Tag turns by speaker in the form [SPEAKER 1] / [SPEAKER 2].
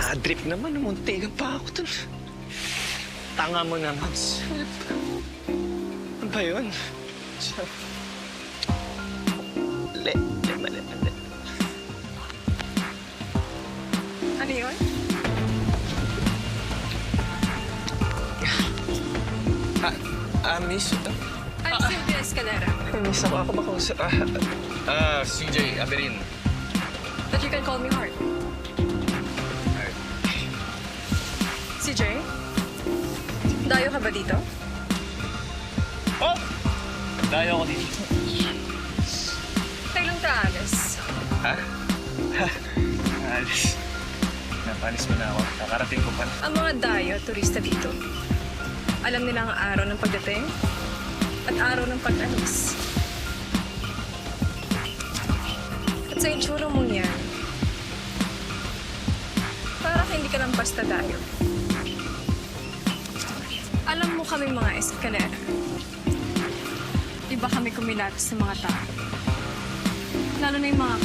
[SPEAKER 1] Madrip naman, munti ka pa ako dun. Tanga mo naman, Sip. Ano ba yun? Mali.
[SPEAKER 2] Ano yun?
[SPEAKER 1] Miss.
[SPEAKER 2] I'm Sylvia Escalera.
[SPEAKER 1] Miss, ako ba kausap? CJ Averin.
[SPEAKER 2] But you can call me Heart. CJ? Dayo ka ba dito?
[SPEAKER 1] Oh! Dayo ako dito.
[SPEAKER 2] Kailan ka alis?
[SPEAKER 1] Ha? Alis. Napalis mo na ako. Kakarating ko pa.
[SPEAKER 2] Ang mga dayo, turista dito. Alam nila ang araw ng pagdating at araw ng pag-alis. At sa itsura mong yan, parang hindi ka lang basta dayo. Alam mo kaming mga Escalera. Iba kami kumilatis ng mga tao. Lalo na yung mga